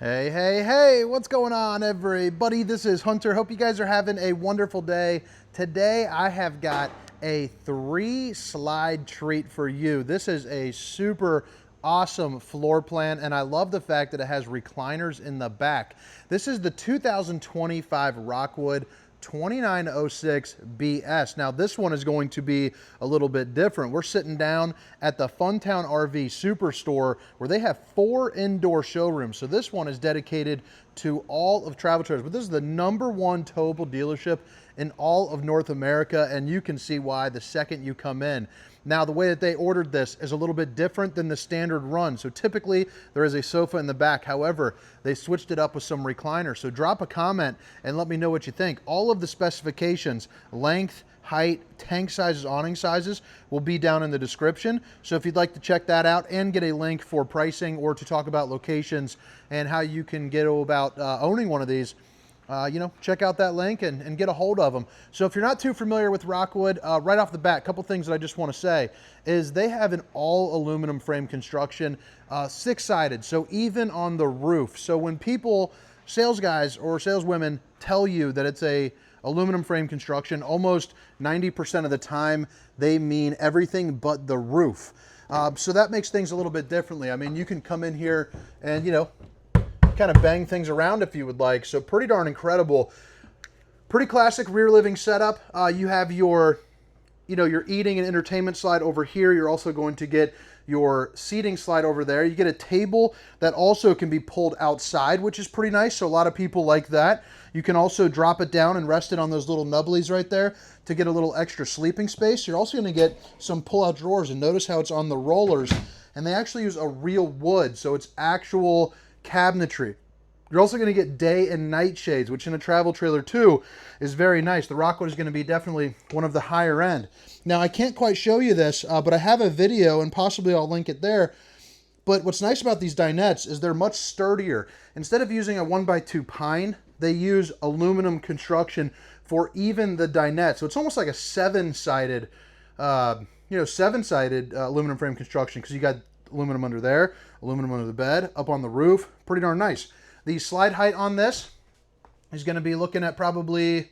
Hey, hey, hey, what's going on, everybody? This is Hunter. Hope you guys are having a wonderful day. Today, I have got a 3-slide treat for you. This is a super awesome floor plan, and I love the fact that it has recliners in the back. This is the 2025 Rockwood 2906BS. Now this one is going to be a little bit different. We're sitting down at the Funtown RV Superstore where they have 4 indoor showrooms. So this one is dedicated to all of travel trailers, but this is the #1 towable dealership in all of North America, and you can see why the second you come in. Now, the way that they ordered this is a little bit different than the standard run. So typically there is a sofa in the back. However, they switched it up with some recliners. So drop a comment and let me know what you think. All of the specifications, length, height, tank sizes, awning sizes will be down in the description. So if you'd like to check that out and get a link for pricing or to talk about locations and how you can get about owning one of these, check out that link and get a hold of them. So if you're not too familiar with Rockwood, right off the bat, a couple things that I just want to say is they have an all aluminum frame construction, 6-sided, so even on the roof. So when people, sales guys or saleswomen, tell you that it's a aluminum frame construction, almost 90% of the time they mean everything but the roof. So that makes things a little bit differently. I mean, you can come in here and, kind of bang things around if you would like. So pretty darn incredible. Pretty classic rear living setup. You have your eating and entertainment slide over here. You're also going to get your seating slide over there. You get a table that also can be pulled outside, which is pretty nice. So a lot of people like that. You can also drop it down and rest it on those little nubblies right there to get a little extra sleeping space. You're also going to get some pull-out drawers, and notice how it's on the rollers. And they actually use a real wood, so it's actual cabinetry. You're also going to get day and night shades, which in a travel trailer too is very nice. The Rockwood is going to be definitely one of the higher end. Now I can't quite show you this, but I have a video and possibly I'll link it there. But what's nice about these dinettes is they're much sturdier. Instead of using a 1x2 pine, they use aluminum construction for even the dinette. So it's almost like a 7-sided, aluminum frame construction, because you got aluminum under there, aluminum under the bed, up on the roof. Pretty darn nice. The slide height on this is going to be looking at probably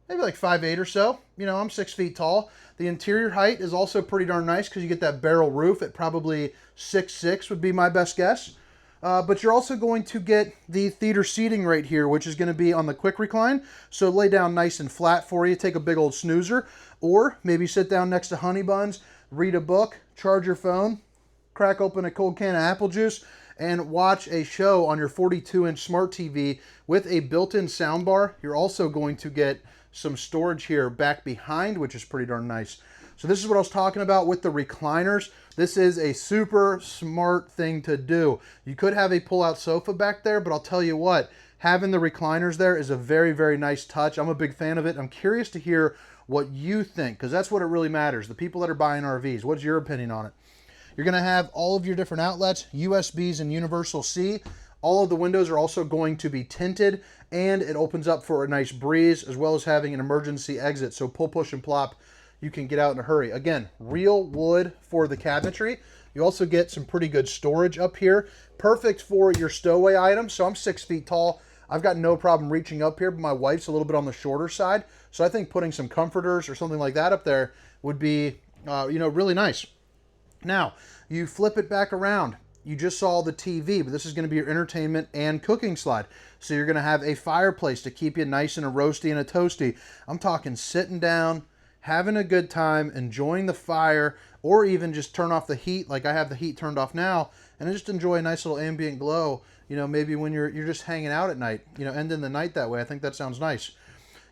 maybe like 5'8" or so. I'm 6 feet tall. The interior height is also pretty darn nice because you get that barrel roof at probably 6'6" would be my best guess. But you're also going to get the theater seating right here, which is going to be on the quick recline. So lay down nice and flat for you. Take a big old snoozer, or maybe sit down next to Honey Buns, read a book, charge your phone, crack open a cold can of apple juice, and watch a show on your 42-inch smart TV with a built-in soundbar. You're also going to get some storage here back behind, which is pretty darn nice. So this is what I was talking about with the recliners. This is a super smart thing to do. You could have a pull-out sofa back there, but I'll tell you what, having the recliners there is a very, very nice touch. I'm a big fan of it. I'm curious to hear what you think, because that's what it really matters. The people that are buying RVs, what's your opinion on it? You're going to have all of your different outlets, USBs and Universal C. All of the windows are also going to be tinted, and it opens up for a nice breeze, as well as having an emergency exit. So pull, push, and plop, you can get out in a hurry. Again, real wood for the cabinetry. You also get some pretty good storage up here. Perfect for your stowaway items. So I'm 6 feet tall. I've got no problem reaching up here, but my wife's a little bit on the shorter side. So I think putting some comforters or something like that up there would be, really nice. Now, you flip it back around. You just saw the TV, but this is going to be your entertainment and cooking slide. So you're going to have a fireplace to keep you nice and a roasty and a toasty. I'm talking sitting down, having a good time, enjoying the fire, or even just turn off the heat like I have the heat turned off now, and just enjoy a nice little ambient glow, maybe when you're just hanging out at night, ending the night that way. I think that sounds nice.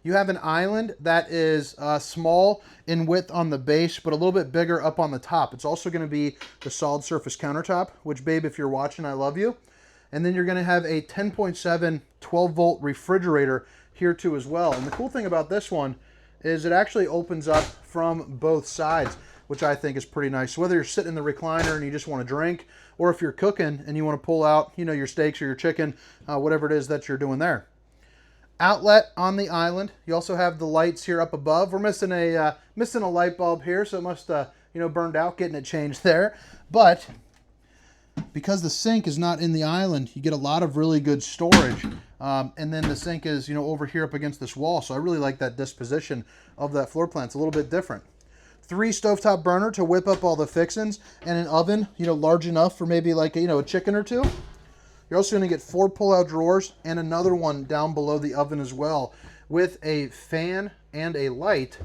You have an island that is small in width on the base, but a little bit bigger up on the top. It's also going to be the solid surface countertop, which, babe, if you're watching, I love you. And then you're going to have a 10.7 12-volt refrigerator here too as well. And the cool thing about this one is it actually opens up from both sides, which I think is pretty nice. So whether you're sitting in the recliner and you just want to drink, or if you're cooking and you want to pull out, your steaks or your chicken, whatever it is that you're doing there. Outlet on the island. You also have the lights here up above. We're missing a light bulb here, so it must burned out, getting it changed there. But because the sink is not in the island, you get a lot of really good storage. And then the sink is, you know, over here up against this wall. So I really like that disposition of that floor plan. It's a little bit different. 3 stovetop burner to whip up all the fixins, and an oven, you know, large enough for maybe like, you know, a chicken or two. You're also going to get 4 pull-out drawers and another one down below the oven as well, with a fan and a light,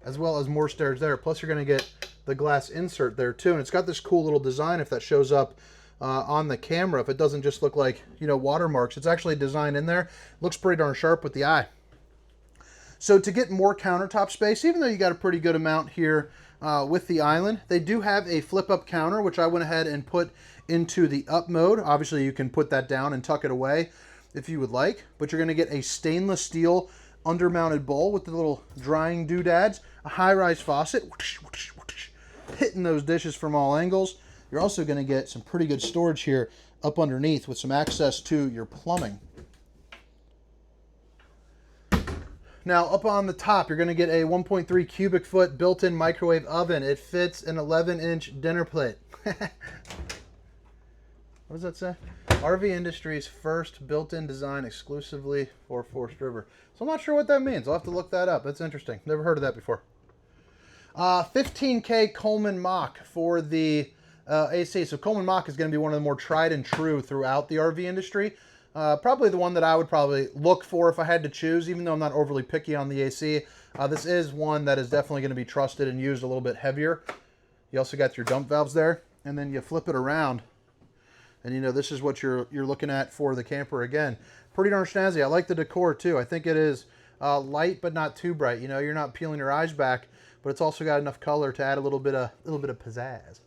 as well as more stairs there. Plus you're going to get the glass insert there too, and it's got this cool little design if that shows up on the camera. If it doesn't just look like, you know, watermarks, it's actually designed in there. Looks pretty darn sharp with the eye. So to get more countertop space, even though you got a pretty good amount here with the island, they do have a flip-up counter, which I went ahead and put into the up mode. Obviously you can put that down and tuck it away if you would like, but you're going to get a stainless steel undermounted bowl with the little drying doodads, a high-rise faucet, hitting those dishes from all angles. You're also going to get some pretty good storage here up underneath with some access to your plumbing. Now up on the top, you're going to get a 1.3 cubic foot built-in microwave oven. It fits an 11-inch dinner plate. What does that say? RV industry's first built-in design exclusively for Forest River. So I'm not sure what that means. I'll have to look that up. That's interesting. Never heard of that before. 15K Coleman Mach for the AC. So Coleman Mach is going to be one of the more tried and true throughout the RV industry. Probably the one that I would probably look for if I had to choose, even though I'm not overly picky on the AC. This is one that is definitely going to be trusted and used a little bit heavier. You also got your dump valves there, and then you flip it around. And you know, this is what you're looking at for the camper again. Pretty darn snazzy. I like the decor too. I think it is light but not too bright. You know, you're not peeling your eyes back, but it's also got enough color to add a little bit of pizzazz.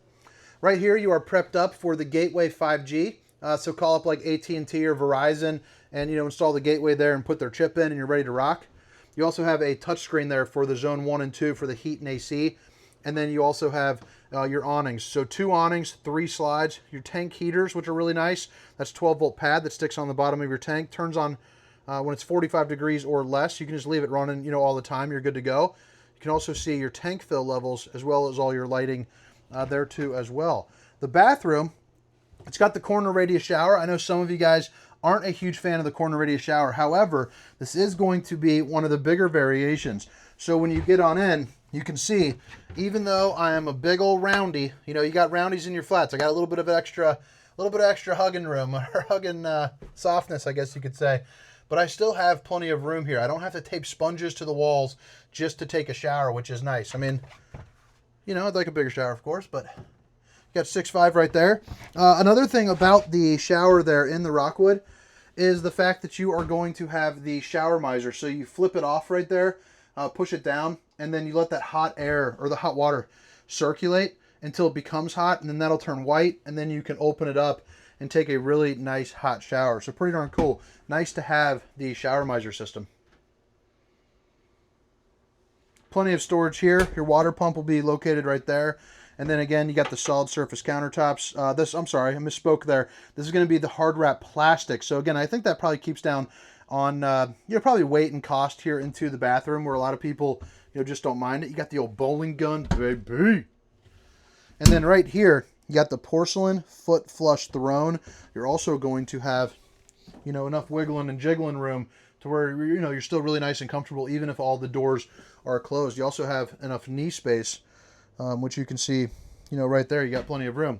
Right here, you are prepped up for the Gateway 5G. So call up like AT&T or Verizon and, you know, install the gateway there and put their chip in and you're ready to rock. You also have a touchscreen there for the zone 1 and 2 for the heat and AC. And then you also have your awnings. So 2 awnings, 3 slides, your tank heaters, which are really nice. That's 12-volt pad that sticks on the bottom of your tank. Turns on when it's 45 degrees or less. You can just leave it running, you know, all the time. You're good to go. You can also see your tank fill levels as well as all your lighting there too as well. The bathroom, it's got the corner radius shower. I know some of you guys aren't a huge fan of the corner radius shower. However, this is going to be one of the bigger variations. So when you get on in, you can see, even though I am a big old roundy, you know, you got roundies in your flats. I got a little bit of extra hugging room, or hugging softness, I guess you could say. But I still have plenty of room here. I don't have to tape sponges to the walls just to take a shower, which is nice. I mean, you know, I'd like a bigger shower, of course, but you got 6'5" right there. Another thing about the shower there in the Rockwood is the fact that you are going to have the shower miser. So you flip it off right there, push it down, and then you let that hot air or the hot water circulate until it becomes hot, and then that'll turn white, and then you can open it up and take a really nice hot shower. So pretty darn cool. Nice to have the shower miser system. Plenty of storage here. Your water pump will be located right there. And then again, you got the solid surface countertops. I'm sorry, I misspoke there. This is going to be the hard wrap plastic. So again, I think that probably keeps down on, you know, probably weight and cost here into the bathroom, where a lot of people, you know, just don't mind it. You got the old bowling gun, baby. And then right here, you got the porcelain foot flush throne. You're also going to have, you know, enough wiggling and jiggling room to where, you know, you're still really nice and comfortable, even if all the doors are closed. You also have enough knee space, which you can see, you know, right there. You got plenty of room.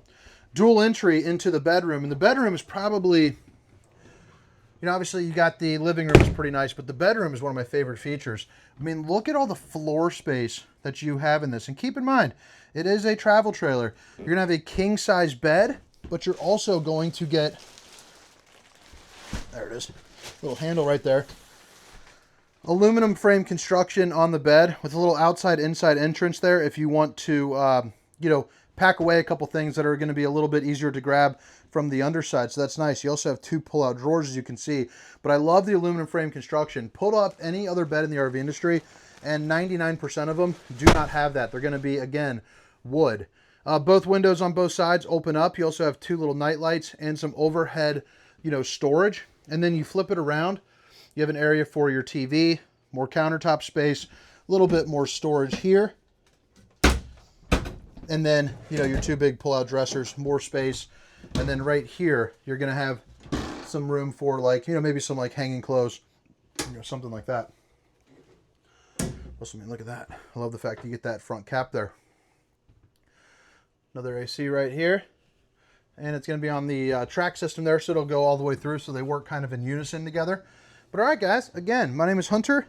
Dual entry into the bedroom, and the bedroom is probably, you know, obviously you got the living room is pretty nice, but the bedroom is one of my favorite features. I mean, look at all the floor space that you have in this, and keep in mind, it is a travel trailer. You're gonna have a king size bed, but you're also going to get, there it is, little handle right there. Aluminum frame construction on the bed with a little outside inside entrance there if you want to, you know, pack away a couple things that are going to be a little bit easier to grab from the underside. So that's nice. You also have 2 pull-out drawers, as you can see. But I love the aluminum frame construction. Pull up any other bed in the RV industry, and 99% of them do not have that. They're going to be, again, wood. Both windows on both sides open up. You also have 2 little night lights and some overhead, you know, storage. And then you flip it around. You have an area for your TV, more countertop space, a little bit more storage here. And then, you know, your 2 big pull-out dressers, more space. And then right here, you're going to have some room for like, you know, maybe some like hanging clothes, you know, something like that. Listen, I mean, look at that. I love the fact you get that front cap there. Another AC right here. And it's going to be on the track system there, so it'll go all the way through, so they work kind of in unison together. But all right, guys, again, my name is Hunter.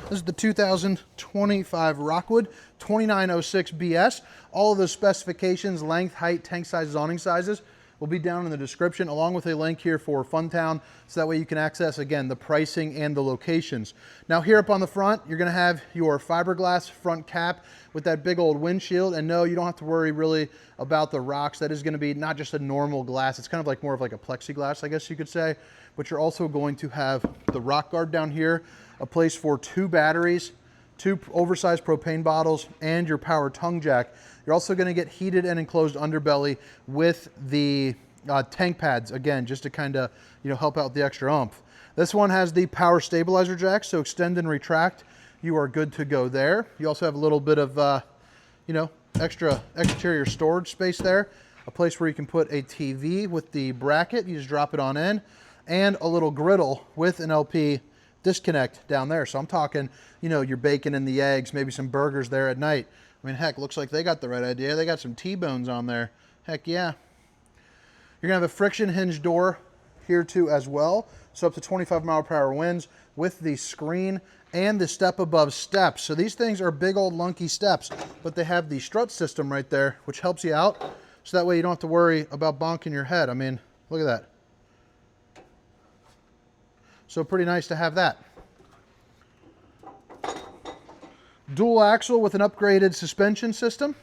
This is the 2025 Rockwood 2906BS. All of those specifications, length, height, tank sizes, awning sizes, will be down in the description, along with a link here for Funtown, so that way you can access, again, the pricing and the locations. Now, here up on the front, you're going to have your fiberglass front cap with that big old windshield, and no, you don't have to worry really about the rocks. That is going to be not just a normal glass. It's kind of like more of like a plexiglass, I guess you could say, but you're also going to have the rock guard down here, a place for 2 batteries, 2 oversized propane bottles, and your power tongue jack. You're also going to get heated and enclosed underbelly with the tank pads, again, just to kind of, you know, help out the extra oomph. This one has the power stabilizer jack, so extend and retract. You are good to go there. You also have a little bit of, you know, extra exterior storage space there. A place where you can put a TV with the bracket. You just drop it on in. And a little griddle with an LP disconnect down there. So I'm talking, you know, your bacon and the eggs, maybe some burgers there at night. I mean, heck, looks like they got the right idea. They got some T-bones on there. Heck yeah. You're going to have a friction hinge door here too as well. So up to 25 mile per hour winds with the screen and the step above steps. So these things are big old lunky steps, but they have the strut system right there, which helps you out. So that way you don't have to worry about bonking your head. I mean, look at that. So pretty nice to have that. Dual axle with an upgraded suspension system.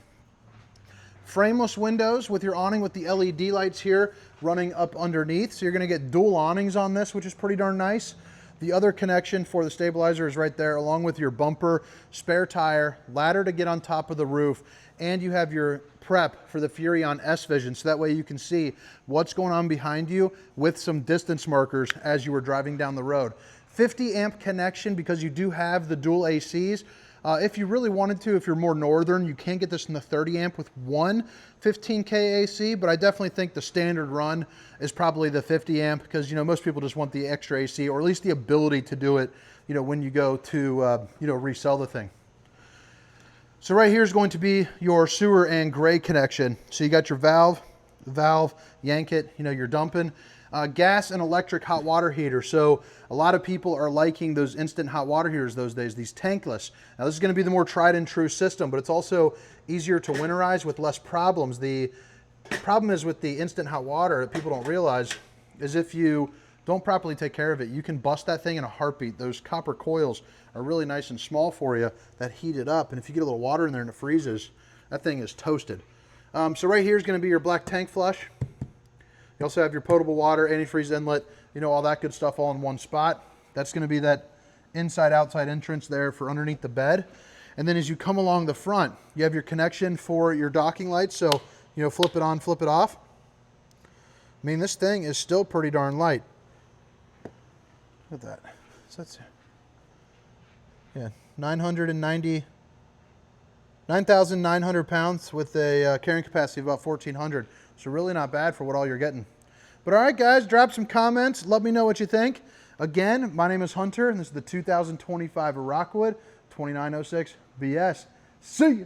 Frameless windows with your awning with the LED lights here running up underneath. So you're going to get dual awnings on this, which is pretty darn nice. The other connection for the stabilizer is right there, along with your bumper, spare tire, ladder to get on top of the roof, and you have your prep for the Furrion S-Vision, so that way you can see what's going on behind you with some distance markers as you were driving down the road. 50 amp connection because you do have the dual ACs. If you really wanted to, if you're more northern, you can get this in the 30 amp with one 15K AC, but I definitely think the standard run is probably the 50 amp because, you know, most people just want the extra AC, or at least the ability to do it, you know, when you go to, you know, resell the thing. So right here is going to be your sewer and gray connection. So you got your valve, yank it, you know, you're dumping. Gas and electric hot water heater. So a lot of people are liking those instant hot water heaters those days, these tankless. Now this is going to be the more tried and true system, but it's also easier to winterize with less problems. The problem is with the instant hot water that people don't realize is if you don't properly take care of it, you can bust that thing in a heartbeat. Those copper coils are really nice and small for you that heat it up. And if you get a little water in there and it freezes, that thing is toasted. So right here is going to be your black tank flush. You also have your potable water, antifreeze inlet, you know, all that good stuff all in one spot. That's going to be that inside-outside entrance there for underneath the bed. And then as you come along the front, you have your connection for your docking lights. So, you know, flip it on, flip it off. I mean, this thing is still pretty darn light. Look at that. So that's, yeah, 9,900 pounds with a carrying capacity of about 1,400. So really not bad for what all you're getting. But all right, guys, drop some comments. Let me know what you think. Again, my name is Hunter, and this is the 2025 Rockwood 2906BS. See ya.